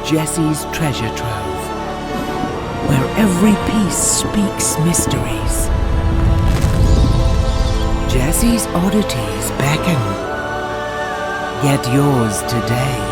Jessie's treasure trove, where every piece speaks mysteries. Jessie's oddities beckon. Get yours today.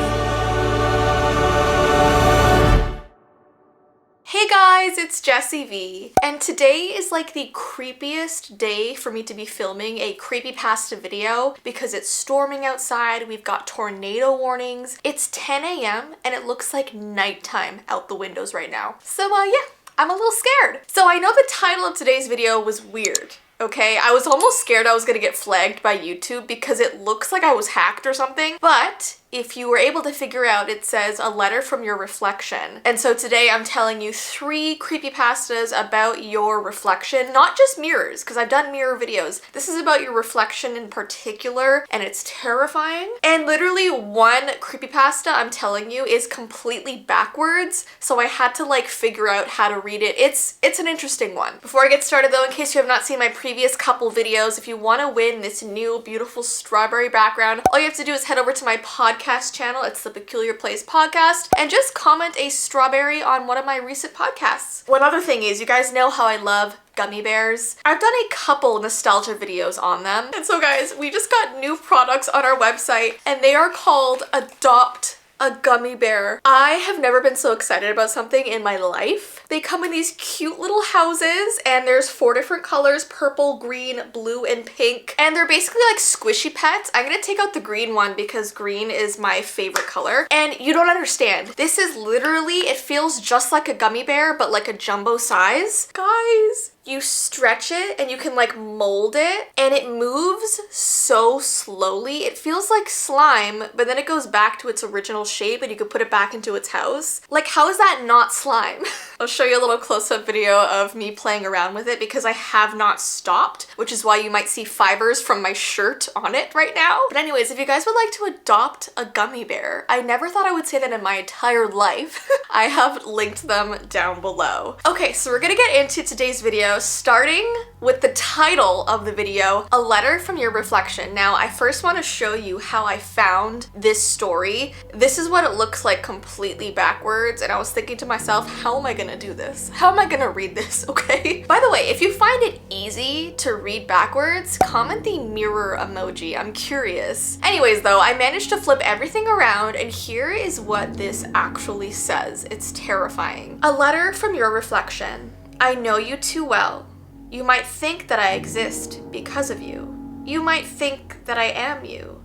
Hey guys, it's Jessii Vee, and today is like the creepiest day for me to be filming a creepypasta video because it's storming outside, we've got tornado warnings, it's 10 a.m. and it looks like nighttime out the windows right now. So yeah, I'm a little scared. So I know the title of today's video was weird. Okay, I was almost scared I was gonna get flagged by YouTube because it looks like I was hacked or something, but if you were able to figure out, it says a letter from your reflection. And so today I'm telling you 3 creepypastas about your reflection, not just mirrors, because I've done mirror videos. This is about your reflection in particular, and it's terrifying. And literally one creepypasta I'm telling you is completely backwards, so I had to like figure out how to read it. It's an interesting one. Before I get started though, in case you have not seen my previous couple videos, if you want to win this new beautiful strawberry background, all you have to do is head over to my podcast channel. It's the Peculiar Place podcast, and just comment a strawberry on one of my recent podcasts. One other thing is, you guys know how I love gummy bears. I've done a couple nostalgia videos on them. And so guys, we just got new products on our website and they are called Adopt a Gummy Bear. I have never been so excited about something in my life. They come in these cute little houses and there's 4 different colors: purple, green, blue, and pink. And they're basically like squishy pets. I'm gonna take out the green one because green is my favorite color. And you don't understand. This is literally, it feels just like a gummy bear, but like a jumbo size. Guys, you stretch it and you can like mold it and it moves so slowly. It feels like slime, but then it goes back to its original shape and you can put it back into its house. Like, how is that not slime? I'll show you a little close-up video of me playing around with it because I have not stopped, which is why you might see fibers from my shirt on it right now. But anyways, if you guys would like to adopt a gummy bear, I never thought I would say that in my entire life. I have linked them down below. Okay, so we're gonna get into today's video, starting with the title of the video, A Letter from Your Reflection. Now, I first want to show you how I found this story. This is what it looks like completely backwards, and I was thinking to myself, how am I gonna do this? How am I gonna read this, okay? By the way, if you find it easy to read backwards, comment the mirror emoji. I'm curious. Anyways though, I managed to flip everything around, and here is what this actually says. It's terrifying. A letter from your reflection. I know you too well. You might think that I exist because of you. You might think that I am you.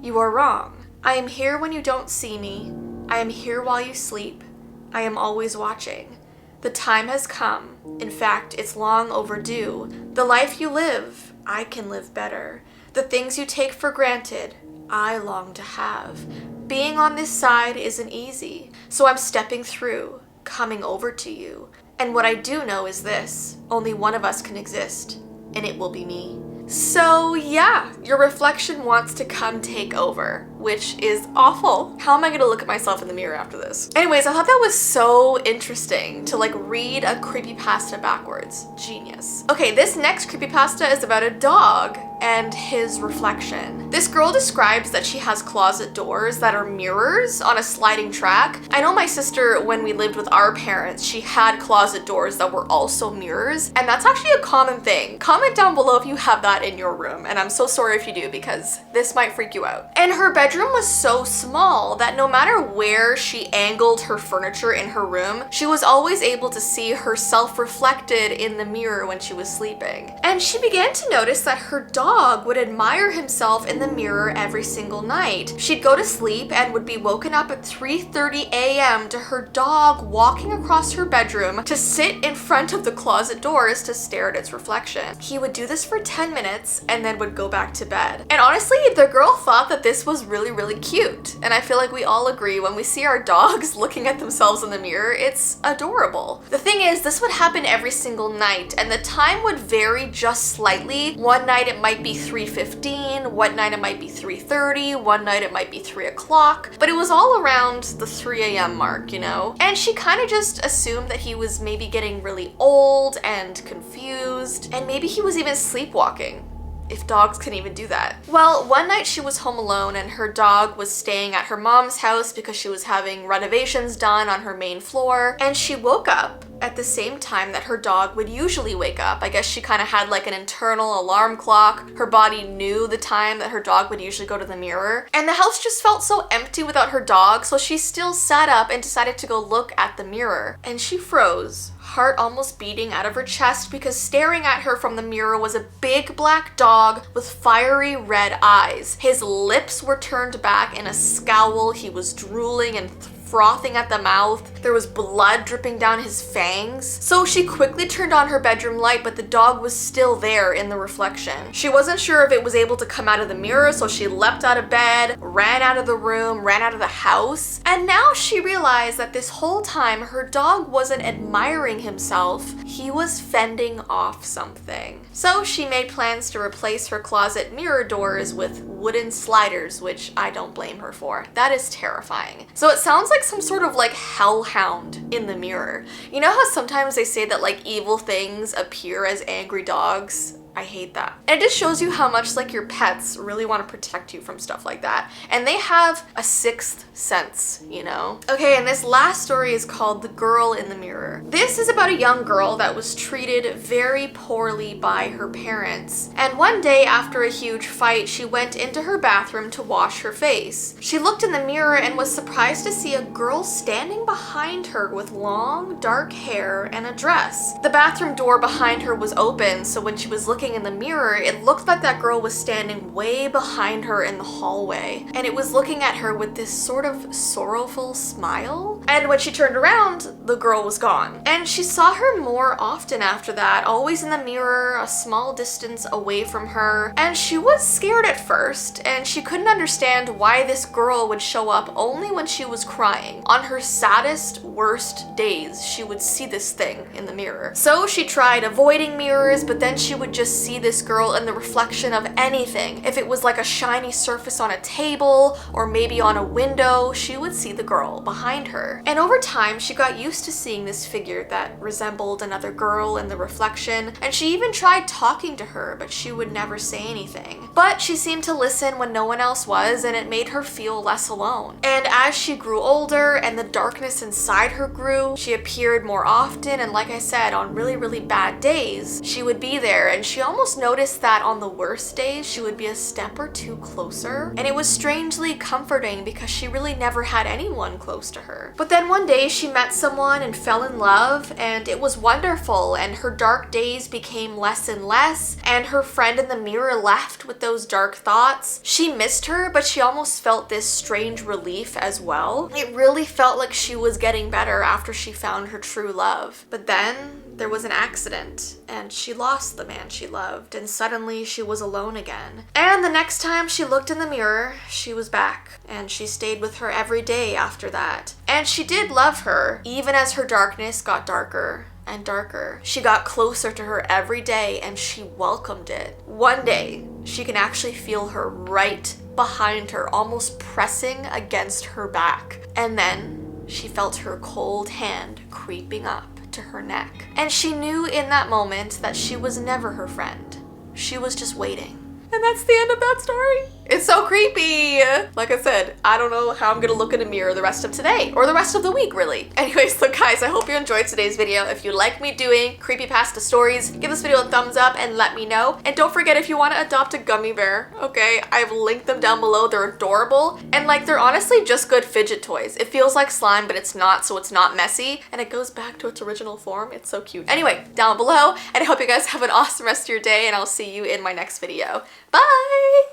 You are wrong. I am here when you don't see me. I am here while you sleep. I am always watching. The time has come. In fact, it's long overdue. The life you live, I can live better. The things you take for granted, I long to have. Being on this side isn't easy, so I'm stepping through, coming over to you. And what I do know is this: only one of us can exist, and it will be me. So yeah, your reflection wants to come take over, which is awful. How am I gonna look at myself in the mirror after this? Anyways, I thought that was so interesting to like read a creepypasta backwards. Genius. Okay, this next creepypasta is about a dog and his reflection. This girl describes that she has closet doors that are mirrors on a sliding track. I know my sister, when we lived with our parents, she had closet doors that were also mirrors, and that's actually a common thing. Comment down below if you have that in your room, and I'm so sorry if you do because this might freak you out. And her bedroom was so small that no matter where she angled her furniture in her room, she was always able to see herself reflected in the mirror when she was sleeping. And she began to notice that her dog would admire himself in the mirror every single night. She'd go to sleep and would be woken up at 3:30 a.m. to her dog walking across her bedroom to sit in front of the closet doors to stare at its reflection. He would do this for 10 minutes and then would go back to bed. And honestly, the girl thought that this was really cute. And I feel like we all agree when we see our dogs looking at themselves in the mirror, it's adorable. The thing is, this would happen every single night, and the time would vary just slightly. One night it might be 3:15, one night it might be 3:30, one night it might be 3 o'clock, but it was all around the 3 a.m. mark, you know? And she kind of just assumed that he was maybe getting really old and confused, and maybe he was even sleepwalking. if dogs can even do that. Well, one night she was home alone and her dog was staying at her mom's house because she was having renovations done on her main floor, and she woke up at the same time that her dog would usually wake up. I guess she kind of had like an internal alarm clock. Her body knew the time that her dog would usually go to the mirror. And the house just felt so empty without her dog, so she still sat up and decided to go look at the mirror. And she froze, heart almost beating out of her chest, because staring at her from the mirror was a big black dog with fiery red eyes. His lips were turned back in a scowl. He was drooling and frothing at the mouth. There was blood dripping down his fangs. So she quickly turned on her bedroom light, but the dog was still there in the reflection. She wasn't sure if it was able to come out of the mirror, so she leapt out of bed, ran out of the room, ran out of the house. And now she realized that this whole time her dog wasn't admiring himself, he was fending off something. So she made plans to replace her closet mirror doors with wooden sliders, which I don't blame her for. That is terrifying. So it sounds like some sort of like hellhound in the mirror. You know how sometimes they say that like evil things appear as angry dogs? I hate that. And it just shows you how much like your pets really want to protect you from stuff like that. And they have a sixth sense, you know? Okay, and this last story is called The Girl in the Mirror. This is about a young girl that was treated very poorly by her parents. And one day after a huge fight, she went into her bathroom to wash her face. She looked in the mirror and was surprised to see a girl standing behind her with long, dark hair and a dress. The bathroom door behind her was open, so when she was looking in the mirror, it looked like that girl was standing way behind her in the hallway, and it was looking at her with this sort of sorrowful smile. And when she turned around, the girl was gone. And she saw her more often after that, always in the mirror, a small distance away from her. And she was scared at first, and she couldn't understand why this girl would show up only when she was crying. On her saddest, worst days, she would see this thing in the mirror. So she tried avoiding mirrors, but then she would just see this girl in the reflection of anything. If it was like a shiny surface on a table or maybe on a window, she would see the girl behind her. And over time, she got used to seeing this figure that resembled another girl in the reflection, and she even tried talking to her, but she would never say anything. But she seemed to listen when no one else was, and it made her feel less alone. And as she grew older and the darkness inside her grew, she appeared more often, and like I said, on really, really bad days, she would be there, and she almost noticed that on the worst days, she would be a step or two closer. And it was strangely comforting because she really never had anyone close to her. But then one day she met someone and fell in love, and it was wonderful, and her dark days became less and less, and her friend in the mirror left with those dark thoughts. She missed her, but she almost felt this strange relief as well. It really felt like she was getting better after she found her true love. But then there was an accident, and she lost the man she loved, and suddenly she was alone again. And the next time she looked in the mirror, she was back, and she stayed with her every day after that. And she did love her, even as her darkness got darker and darker. She got closer to her every day, and she welcomed it. One day, she can actually feel her right behind her, almost pressing against her back. And then she felt her cold hand creeping up to her neck. And she knew in that moment that she was never her friend. She was just waiting. And that's the end of that story. It's so creepy. Like I said, I don't know how I'm gonna look in a mirror the rest of today, or the rest of the week, really. Anyways, look guys, I hope you enjoyed today's video. If you like me doing creepypasta stories, give this video a thumbs up and let me know. And don't forget, if you want to adopt a gummy bear, okay, I've linked them down below. They're adorable, and like, they're honestly just good fidget toys. It feels like slime, but it's not, so it's not messy, and it goes back to its original form. It's so cute. Anyway, down below, and I hope you guys have an awesome rest of your day, and I'll see you in my next video. Bye!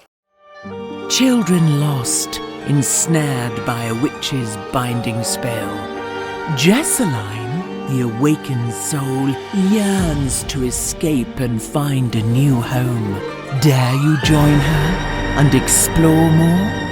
Children lost, ensnared by a witch's binding spell. Jessie, the awakened soul, yearns to escape and find a new home. Dare you join her and explore more?